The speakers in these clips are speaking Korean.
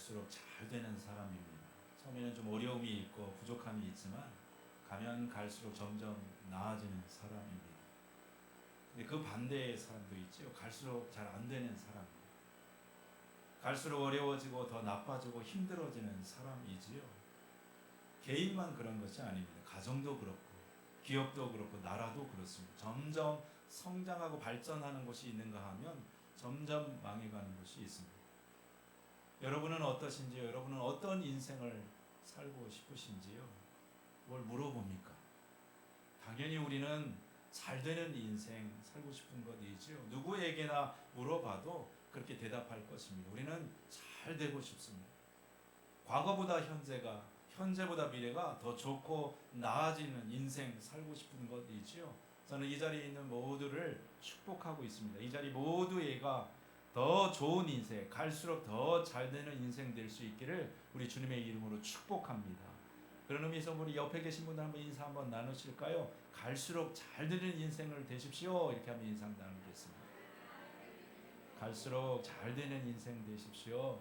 갈수록 잘 되는 사람입니다. 처음에는 좀 어려움이 있고 부족함이 있지만 가면 갈수록 점점 나아지는 사람입니다. 근데 그 반대의 사람도 있죠. 갈수록 잘 안 되는 사람, 갈수록 어려워지고 더 나빠지고 힘들어지는 사람이지요. 개인만 그런 것이 아닙니다. 가정도 그렇고 기업도 그렇고 나라도 그렇습니다. 점점 성장하고 발전하는 곳이 있는가 하면 점점 망해가는 곳이 있습니다. 여러분은 어떠신지요? 여러분은 어떤 인생을 살고 싶으신지요? 뭘 물어봅니까? 당연히 우리는 잘 되는 인생 살고 싶은 것이지요. 누구에게나 물어봐도 그렇게 대답할 것입니다. 우리는 잘 되고 싶습니다. 과거보다 현재가, 현재보다 미래가 더 좋고 나아지는 인생 살고 싶은 것이지요. 저는 이 자리에 있는 모두를 축복하고 있습니다. 이 자리 모두가 더 좋은 인생, 갈수록 더 잘 되는 인생 될 수 있기를 우리 주님의 이름으로 축복합니다. 그런 의미에서 우리 옆에 계신 분들 한번 인사 한번 나누실까요? 갈수록 잘 되는 인생을 되십시오. 이렇게 한번 인사 나누겠습니다. 갈수록 잘 되는 인생 되십시오.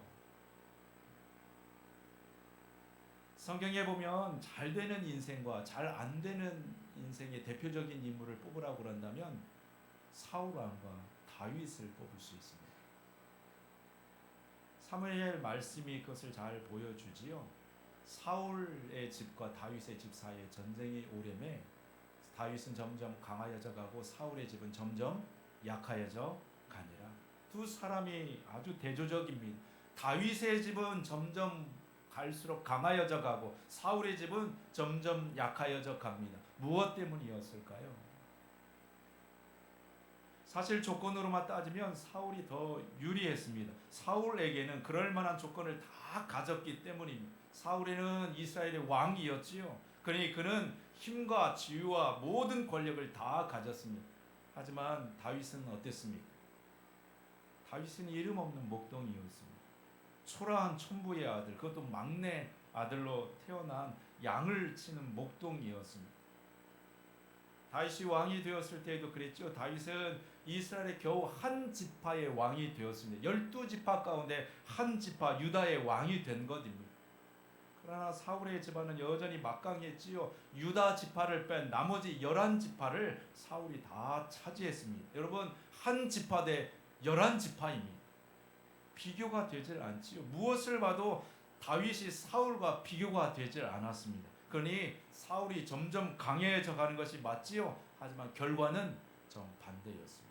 성경에 보면 잘 되는 인생과 잘 안 되는 인생의 대표적인 인물을 뽑으라고 그런다면 사울 왕과 다윗을 뽑을 수 있습니다. 사무엘 말씀이 그것을 잘 보여주지요. 사울의 집과 다윗의 집 사이에 전쟁이 오래매 다윗은 점점 강하여져 가고 사울의 집은 점점 약하여져 가니라. 두 사람이 아주 대조적입니다. 다윗의 집은 점점 갈수록 강하여져 가고 사울의 집은 점점 약하여져 갑니다. 무엇 때문이었을까요? 사실 조건으로만 따지면 사울이 더 유리했습니다. 사울에게는 그럴 만한 조건을 다 가졌기 때문입니다. 사울에는 이스라엘의 왕이었지요. 그러니 그는 힘과 지위와 모든 권력을 다 가졌습니다. 하지만 다윗은 어땠습니까? 다윗은 이름 없는 목동이었습니다. 초라한 촌부의 아들, 그것도 막내 아들로 태어난 양을 치는 목동이었습니다. 다윗이 왕이 되었을 때에도 그랬죠. 다윗은 이스라엘의 겨우 한 지파의 왕이 되었습니다. 12지파 가운데 한 지파 유다의 왕이 된 것입니다. 그러나 사울의 집안은 여전히 막강했지요. 유다 지파를 뺀 나머지 11지파를 사울이 다 차지했습니다. 여러분, 한 지파 대 11지파입니다. 비교가 되질 않지요. 무엇을 봐도 다윗이 사울과 비교가 되질 않았습니다. 그러니 사울이 점점 강해져 가는 것이 맞지요. 하지만 결과는 정반대였습니다.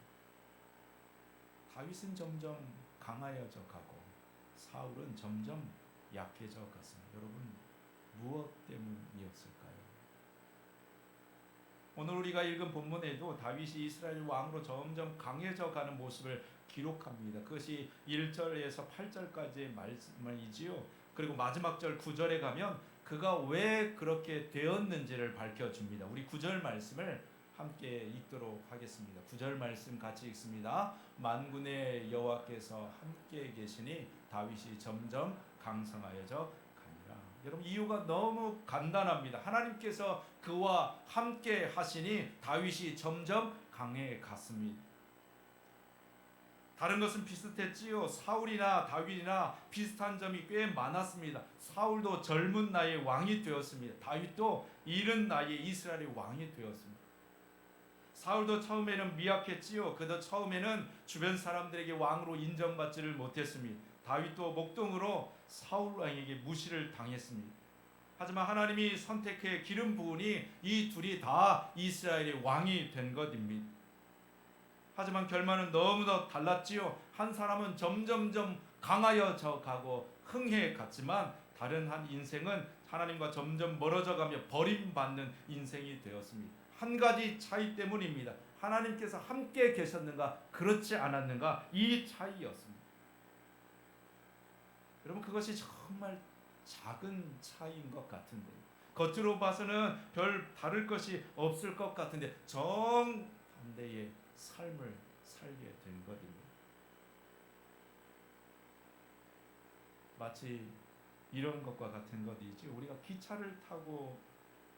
다윗은 점점 강하여져 가고 사울은 점점 약해져 갔습니다. 여러분, 무엇 때문이었을까요? 오늘 우리가 읽은 본문에도 다윗이 이스라엘 왕으로 점점 강해져 가는 모습을 기록합니다. 그것이 1절에서 8절까지의 말씀이지요. 그리고 마지막 절 9절에 가면 그가 왜 그렇게 되었는지를 밝혀줍니다. 우리 9절 말씀을 함께 읽도록 하겠습니다. 9절 말씀 같이 읽습니다. 만군의 여호와께서 함께 계시니 다윗이 점점 강성하여져 가니라. 여러분, 이유가 너무 간단합니다. 하나님께서 그와 함께 하시니 다윗이 점점 강해 갔습니다. 다른 것은 비슷했지요. 사울이나 다윗이나 비슷한 점이 꽤 많았습니다. 사울도 젊은 나이에 왕이 되었습니다. 다윗도 이른 나이에 이스라엘의 왕이 되었습니다. 사울도 처음에는 미약했지요. 그도 처음에는 주변 사람들에게 왕으로 인정받지를 못했습니다. 다윗도 목동으로 사울 왕에게 무시를 당했습니다. 하지만 하나님이 선택해 기름 부으니 이 둘이 다 이스라엘의 왕이 된 것입니다. 하지만 결말은 너무나 달랐지요. 한 사람은 점점점 강하여져 가고 흥해 갔지만 다른 한 인생은 하나님과 점점 멀어져 가며 버림받는 인생이 되었습니다. 한 가지 차이 때문입니다. 하나님께서 함께 계셨는가 그렇지 않았는가 이 차이였습니다. 여러분, 그것이 정말 작은 차이인 것 같은데 겉으로 봐서는 별 다를 것이 없을 것 같은데 정반대의 삶을 살게 된 것입니다. 마치 이런 것과 같은 것이지 우리가 기차를 타고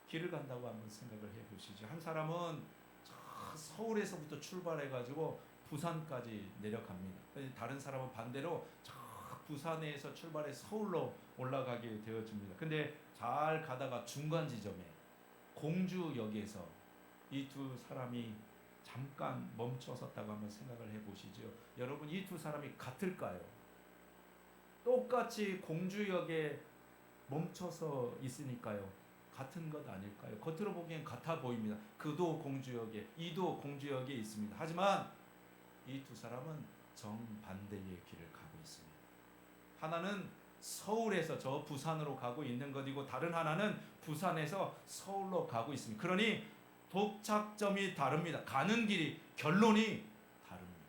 길을 간다고 한번 생각을 해보시죠. 한 사람은 저 서울에서부터 출발해가지고 부산까지 내려갑니다. 다른 사람은 반대로 저 부산에서 출발해 서울로 올라가게 되어집니다. 근데 잘 가다가 중간 지점에 공주역에서 이 두 사람이 잠깐 멈춰섰다고 한번 생각을 해보시죠. 여러분, 이 두 사람이 같을까요? 똑같이 공주역에 멈춰서 있으니까요. 같은 것 아닐까요? 겉으로 보기엔 같아 보입니다. 그도 공주역에, 이도 공주역에 있습니다. 하지만 이 두 사람은 정반대의 길을 가고 있습니다. 하나는 서울에서 저 부산으로 가고 있는 것이고, 다른 하나는 부산에서 서울로 가고 있습니다. 그러니 도착점이 다릅니다. 가는 길이, 결론이 다릅니다.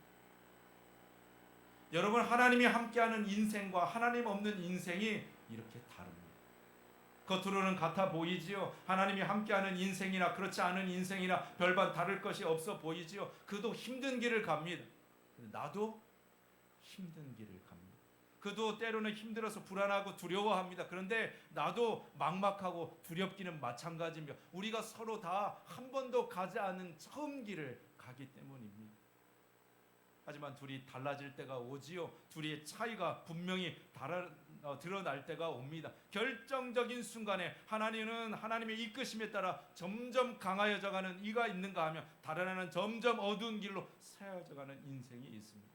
여러분, 하나님이 함께하는 인생과 하나님 없는 인생이 이렇게 다릅니다. 겉으로는 같아 보이지요. 하나님이 함께하는 인생이나 그렇지 않은 인생이나 별반 다를 것이 없어 보이지요. 그도 힘든 길을 갑니다. 나도 힘든 길을 갑니다. 그도 때로는 힘들어서 불안하고 두려워합니다. 그런데 나도 막막하고 두렵기는 마찬가지입니다. 우리가 서로 다 한 번도 가지 않은 처음 길을 가기 때문입니다. 하지만 둘이 달라질 때가 오지요. 둘의 차이가 분명히 드러날 때가 옵니다. 결정적인 순간에 하나님은 하나님의 이끄심에 따라 점점 강하여져가는 이가 있는가 하면, 다른 하나는 점점 어두운 길로 새어져가는 인생이 있습니다.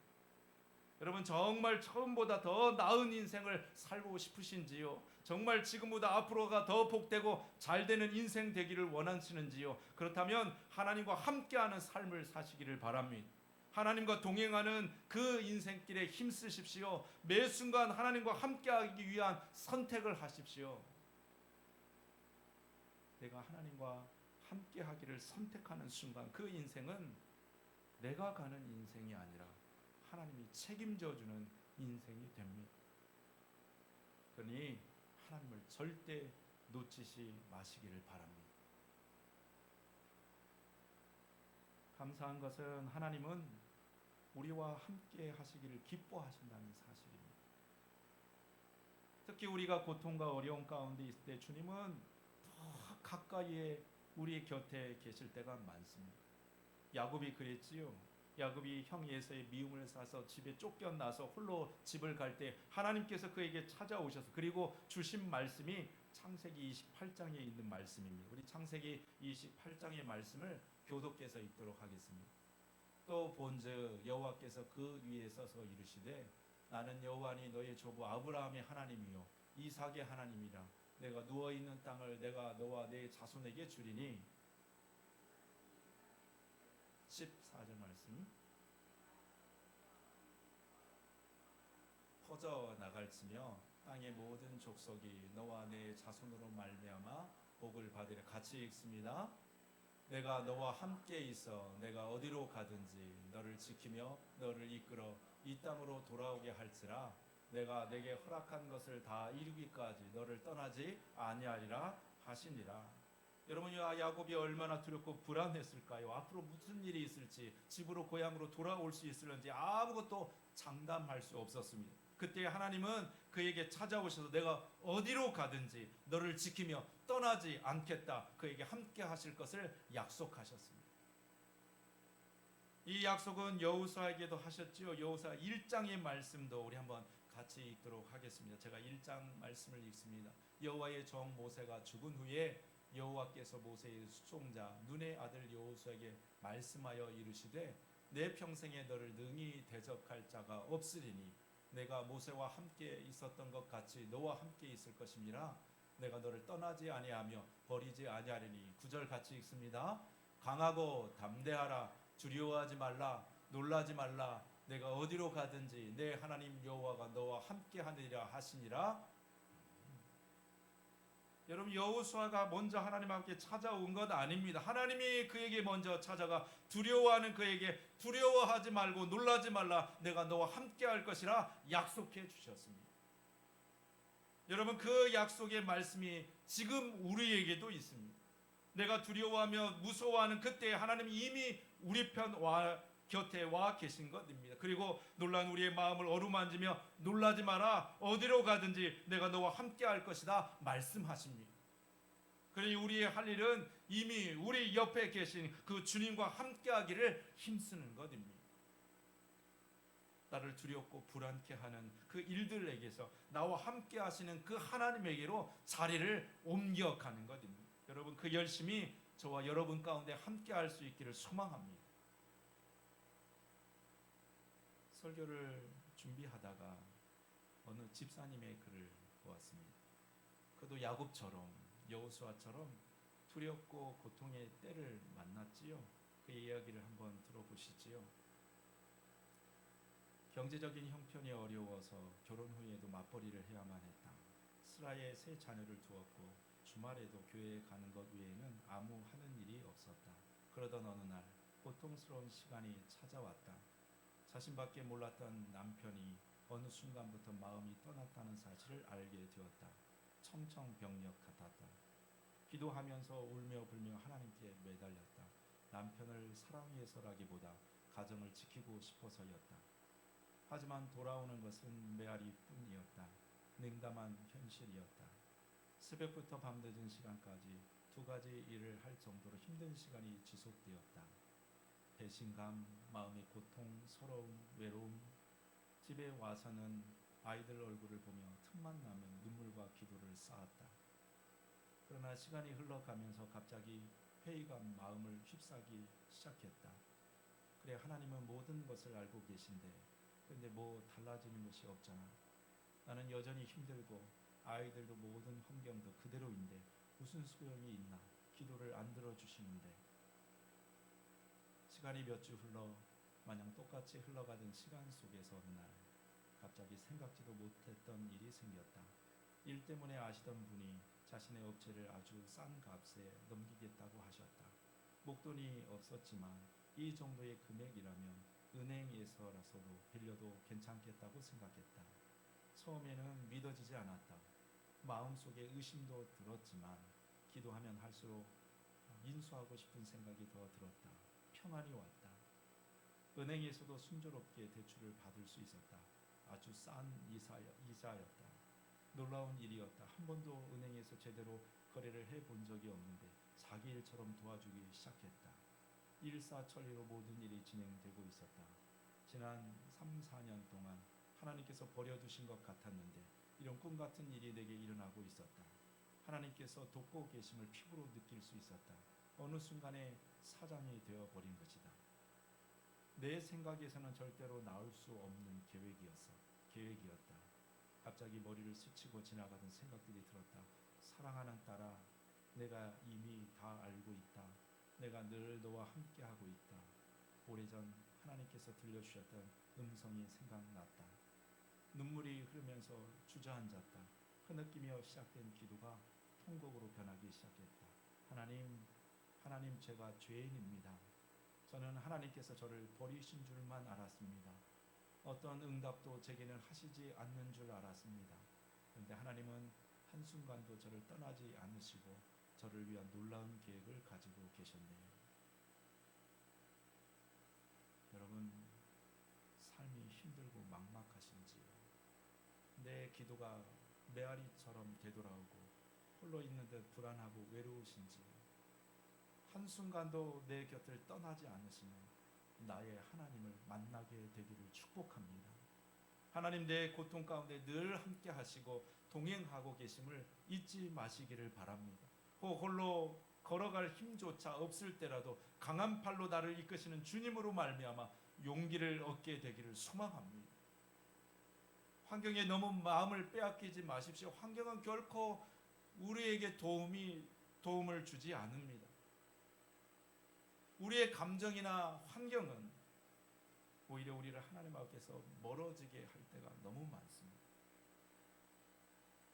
여러분, 정말 처음보다 더 나은 인생을 살고 싶으신지요? 정말 지금보다 앞으로가 더 복되고 잘 되는 인생 되기를 원하시는지요? 그렇다면 하나님과 함께하는 삶을 사시기를 바랍니다. 하나님과 동행하는 그 인생길에 힘쓰십시오. 매 순간 하나님과 함께하기 위한 선택을 하십시오. 내가 하나님과 함께하기를 선택하는 순간, 그 인생은 내가 가는 인생이 아니라 하나님이 책임져 주는 인생이 됩니다. 그러니 하나님을 절대 놓치지 마시기를 바랍니다. 감사한 것은 하나님은 우리와 함께 하시기를 기뻐하신다는 사실입니다. 특히 우리가 고통과 어려움 가운데 있을 때 주님은 더 가까이에 우리 곁에 계실 때가 많습니다. 야곱이 그랬지요. 야곱이 형 에서의 미움을 사서 집에 쫓겨나서 홀로 집을 갈 때 하나님께서 그에게 찾아오셔서, 그리고 주신 말씀이 창세기 28장에 있는 말씀입니다. 우리 창세기 28장의 말씀을 교독해서 읽도록 하겠습니다. 또 본즉 여호와께서 그 위에 서서 이르시되, 나는 여호와니 너의 조부 아브라함의 하나님이요 이삭의 하나님이라. 내가 누워 있는 땅을 내가 너와 내 자손에게 주리니. 14절 말씀. 퍼져 나갈지며 땅의 모든 족속이 너와 내 자손으로 말미암아 복을 받으리라. 같이 읽습니다. 내가 너와 함께 있어 내가 어디로 가든지 너를 지키며 너를 이끌어 이 땅으로 돌아오게 할지라. 내가 내게 허락한 것을 다 이루기까지 너를 떠나지 아니하리라 하시니라. 여러분, 야곱이 얼마나 두렵고 불안했을까요? 앞으로 무슨 일이 있을지, 집으로 고향으로 돌아올 수 있을는지 아무것도 장담할 수 없었습니다. 그때 하나님은 그에게 찾아오셔서 내가 어디로 가든지 너를 지키며 떠나지 않겠다, 그에게 함께 하실 것을 약속하셨습니다. 이 약속은 여호수아에게도 하셨지요. 여호수아 1장의 말씀도 우리 한번 같이 읽도록 하겠습니다. 제가 1장 말씀을 읽습니다. 여호와의 종 모세가 죽은 후에 여호와께서 모세의 수종자 눈의 아들 여호수아에게 말씀하여 이르시되, 내 평생에 너를 능히 대적할 자가 없으리니 내가 모세와 함께 있었던 것 같이 너와 함께 있을 것임이라. 내가 너를 떠나지 아니하며 버리지 아니하리니. 9절 같이 읽습니다. 강하고 담대하라. 두려워하지 말라. 놀라지 말라. 내가 어디로 가든지 내 하나님 여호와가 너와 함께 하느니라 하시니라. 여러분, 여호수아가 먼저 하나님 함께 찾아온 것 아닙니다. 하나님이 그에게 먼저 찾아가 두려워하는 그에게 두려워하지 말고 놀라지 말라, 내가 너와 함께 할 것이라 약속해 주셨습니다. 여러분, 그 약속의 말씀이 지금 우리에게도 있습니다. 내가 두려워하며 무서워하는 그때 하나님이 이미 우리 편 곁에 와 계신 것입니다. 그리고 놀란 우리의 마음을 어루만지며 놀라지 마라, 어디로 가든지 내가 너와 함께 할 것이다 말씀하십니다. 그러니 우리의 할 일은 이미 우리 옆에 계신 그 주님과 함께 하기를 힘쓰는 것입니다. 나를 두렵고 불안케 하는 그 일들에게서 나와 함께 하시는 그 하나님에게로 자리를 옮겨가는 것입니다. 여러분, 그 열심히 저와 여러분 가운데 함께 할 수 있기를 소망합니다. 설교를 준비하다가 어느 집사님의 글을 보았습니다. 그도 야곱처럼 여호수아처럼 두렵고 고통의 때를 만났지요. 그 이야기를 한번 들어보시지요. 경제적인 형편이 어려워서 결혼 후에도 맞벌이를 해야만 했다. 스라의 세 자녀를 두었고 주말에도 교회에 가는 것 외에는 아무 하는 일이 없었다. 그러던 어느 날 고통스러운 시간이 찾아왔다. 자신밖에 몰랐던 남편이 어느 순간부터 마음이 떠났다는 사실을 알게 되었다. 청천벽력 같았다. 기도하면서 울며 불며 하나님께 매달렸다. 남편을 사랑해서라기보다 가정을 지키고 싶어서였다. 하지만 돌아오는 것은 메아리뿐이었다. 냉담한 현실이었다. 새벽부터 밤늦은 시간까지 두 가지 일을 할 정도로 힘든 시간이 지속되었다. 배신감, 마음의 고통, 서러움, 외로움. 집에 와서는 아이들 얼굴을 보며 틈만 나면 눈물과 기도를 쌓았다. 그러나 시간이 흘러가면서 갑자기 회의감 마음을 휩싸기 시작했다. 그래, 하나님은 모든 것을 알고 계신데 그런데 뭐 달라지는 것이 없잖아. 나는 여전히 힘들고 아이들도 모든 환경도 그대로인데 무슨 소용이 있나. 기도를 안 들어주시는데. 시간이 몇 주 흘러 마냥 똑같이 흘러가던 시간 속에서 어느 날 갑자기 생각지도 못했던 일이 생겼다. 일 때문에 아시던 분이 자신의 업체를 아주 싼 값에 넘기겠다고 하셨다. 목돈이 없었지만 이 정도의 금액이라면 은행에서라도 빌려도 괜찮겠다고 생각했다. 처음에는 믿어지지 않았다. 마음속에 의심도 들었지만 기도하면 할수록 인수하고 싶은 생각이 더 들었다. 평안이 왔다. 은행에서도 순조롭게 대출을 받을 수 있었다. 아주 싼 이자였다. 놀라운 일이었다. 한 번도 은행에서 제대로 거래를 해본 적이 없는데 자기 일처럼 도와주기 시작했다. 일사천리로 모든 일이 진행되고 있었다. 지난 3, 4년 동안 하나님께서 버려두신 것 같았는데 이런 꿈 같은 일이 내게 일어나고 있었다. 하나님께서 돕고 계심을 피부로 느낄 수 있었다. 어느 순간에 사장이 되어버린 것이다. 내 생각에서는 절대로 나올 수 없는 계획이었다. 갑자기 머리를 스치고 지나가던 생각들이 들었다. 사랑하는 딸아, 내가 이미 다 알고 있다. 내가 늘 너와 함께하고 있다. 오래전 하나님께서 들려주셨던 음성이 생각났다. 눈물이 흐르면서 주저앉았다. 흐느끼며 시작된 기도가 통곡으로 변하기 시작했다. 하나님, 제가 죄인입니다. 저는 하나님께서 저를 버리신 줄만 알았습니다. 어떤 응답도 제게는 하시지 않는 줄 알았습니다. 그런데 하나님은 한순간도 저를 떠나지 않으시고 저를 위한 놀라운 계획을 가지고 계셨네요. 여러분, 삶이 힘들고 막막하신지요? 내 기도가 메아리처럼 되돌아오고 홀로 있는 듯 불안하고 외로우신지요? 한순간도 내 곁을 떠나지 않으시는 나의 하나님을 만나게 되기를 축복합니다. 하나님, 내 고통 가운데 늘 함께 하시고 동행하고 계심을 잊지 마시기를 바랍니다. 홀로 걸어갈 힘조차 없을 때라도 강한 팔로 나를 이끄시는 주님으로 말미암아 용기를 얻게 되기를 소망합니다. 환경에 너무 마음을 빼앗기지 마십시오. 환경은 결코 우리에게 도움을 주지 않습니다. 우리의 감정이나 환경은 오히려 우리를 하나님 앞에서 멀어지게 할 때가 너무 많습니다.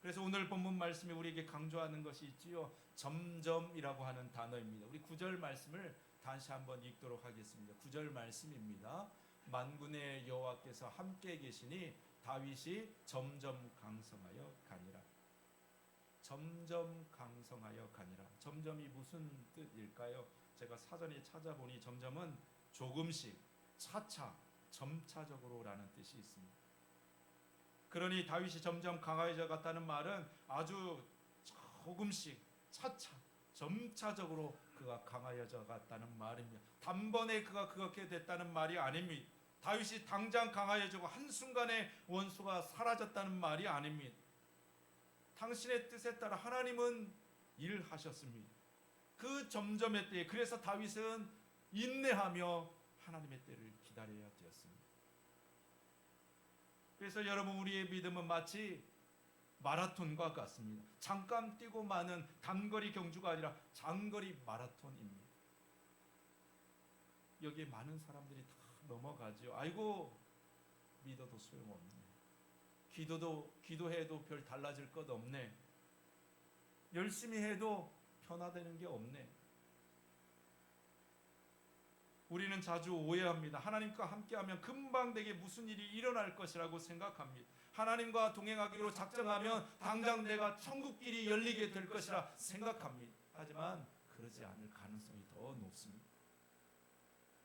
그래서 오늘 본문 말씀이 우리에게 강조하는 것이 있지요. 점점이라고 하는 단어입니다. 우리 9절 말씀을 다시 한번 읽도록 하겠습니다. 9절 말씀입니다. 만군의 여호와께서 함께 계시니 다윗이 점점 강성하여 가니라. 점점 강성하여 가니라. 점점이 무슨 뜻일까요? 제가 사전에 찾아보니 점점은 조금씩, 차차, 점차적으로라는 뜻이 있습니다. 그러니 다윗이 점점 강해져 갔다는 말은 아주 조금씩, 차차, 점차적으로 그가 강해져 갔다는 말입니다. 단번에 그가 그렇게 됐다는 말이 아닙니다. 다윗이 당장 강하여지고 한순간에 원수가 사라졌다는 말이 아닙니다. 당신의 뜻에 따라 하나님은 일하셨습니다. 그 점점의 때에 그래서 다윗은 인내하며 하나님의 때를 기다려야 되었습니다. 그래서 여러분, 우리의 믿음은 마치 마라톤과 같습니다. 잠깐 뛰고 마는 단거리 경주가 아니라 장거리 마라톤입니다. 여기에 많은 사람들이 다 넘어가죠. 아이고, 믿어도 소용없네. 기도해도 별 달라질 것 없네. 열심히 해도 변화되는 게 없네. 우리는 자주 오해합니다. 하나님과 함께하면 금방 내게 무슨 일이 일어날 것이라고 생각합니다. 하나님과 동행하기로 작정하면 당장 내가 천국길이 열리게 될 것이라 생각합니다. 하지만 그러지 않을 가능성이 더 높습니다.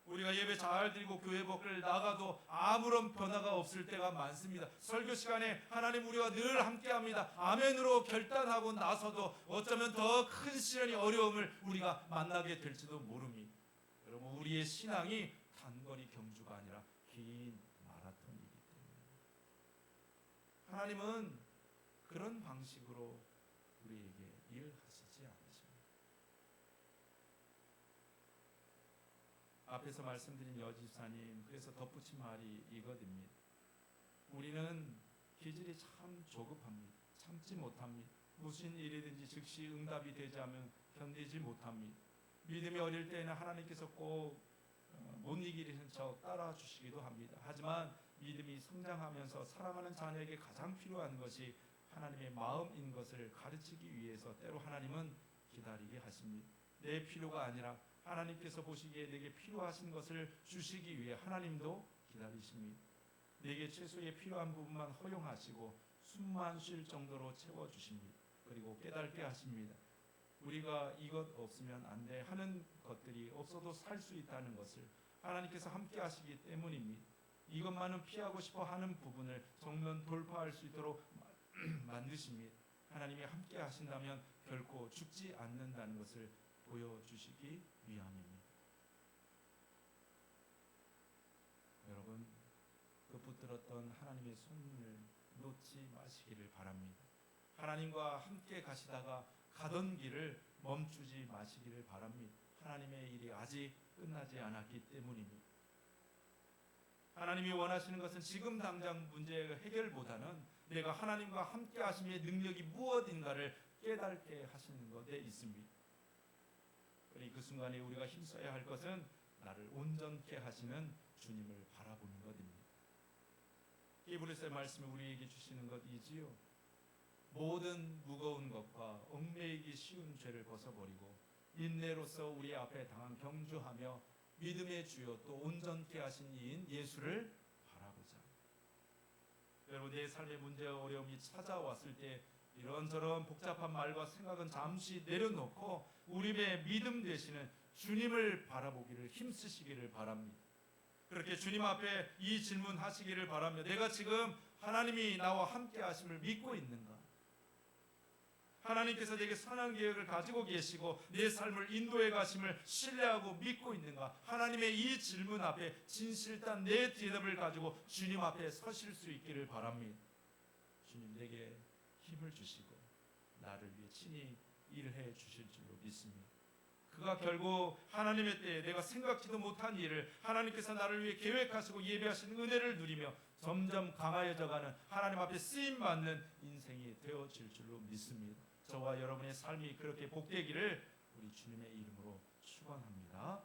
우리가 예배 잘 드리고 교회 밖을 나가도 아무런 변화가 없을 때가 많습니다. 설교 시간에 하나님 우리와 늘 함께합니다. 아멘으로 결단하고 나서도 어쩌면 더 큰 시련이 어려움을 우리가 만나게 될지도 모릅니다. 여러분, 우리의 신앙이 단거리 경주가 아니라 긴 마라톤이기 때문에 하나님은 그런 방식으로 우리에게 일하시지 않으십니다. 앞에서 말씀드린 여집사님, 그래서 덧붙인 말이 이거입니다. 우리는 기질이 참 조급합니다. 참지 못합니다. 무슨 일이든지 즉시 응답이 되지 않으면 견디지 못합니다. 믿음이 어릴 때에는 하나님께서 꼭 못 이기는 척 따라주시기도 합니다. 하지만 믿음이 성장하면서 사랑하는 자녀에게 가장 필요한 것이 하나님의 마음인 것을 가르치기 위해서 때로 하나님은 기다리게 하십니다. 내 필요가 아니라 하나님께서 보시기에 내게 필요하신 것을 주시기 위해 하나님도 기다리십니다. 내게 최소의 필요한 부분만 허용하시고 숨만 쉴 정도로 채워주십니다. 그리고 깨닫게 하십니다. 우리가 이것 없으면 안 돼 하는 것들이 없어도 살 수 있다는 것을 하나님께서 함께 하시기 때문입니다. 이것만은 피하고 싶어 하는 부분을 정면 돌파할 수 있도록 만드십니다. 하나님이 함께 하신다면 결코 죽지 않는다는 것을 보여주시기 위함입니다. 여러분, 그 붙들었던 하나님의 손을 놓지 마시기를 바랍니다. 하나님과 함께 가시다가 가던 길을 멈추지 마시기를 바랍니다. 하나님의 일이 아직 끝나지 않았기 때문입니다. 하나님이 원하시는 것은 지금 당장 문제 해결보다는 내가 하나님과 함께 하심의 능력이 무엇인가를 깨닫게 하시는 것에 있습니다. 그러니 그 순간에 우리가 힘써야 할 것은 나를 온전케 하시는 주님을 바라보는 것입니다. 히브리서의 말씀이 우리에게 주시는 것이지요. 모든 무거운 것과 얽매이기 쉬운 죄를 벗어버리고 인내로서 우리 앞에 당한 경주하며 믿음의 주요 또 온전케 하신 이인 예수를 바라보자. 여러분, 내 삶의 문제와 어려움이 찾아왔을 때 이런저런 복잡한 말과 생각은 잠시 내려놓고 우리의 믿음 되시는 주님을 바라보기를 힘쓰시기를 바랍니다. 그렇게 주님 앞에 이 질문하시기를 바라며 내가 지금 하나님이 나와 함께 하심을 믿고 있는가? 하나님께서 내게 선한 계획을 가지고 계시고 내 삶을 인도해 가심을 신뢰하고 믿고 있는가? 하나님의 이 질문 앞에 진실단 내 대답을 가지고 주님 앞에 서실 수 있기를 바랍니다. 주님, 내게 힘을 주시고 나를 위해 친히 일해 주실 줄로 믿습니다. 그가 결국 하나님의 때에 내가 생각지도 못한 일을 하나님께서 나를 위해 계획하시고 예배하신 은혜를 누리며 점점 강하여져가는 하나님 앞에 쓰임받는 인생이 되어질 줄로 믿습니다. 저와 여러분의 삶이 그렇게 복되기를 우리 주님의 이름으로 축원합니다.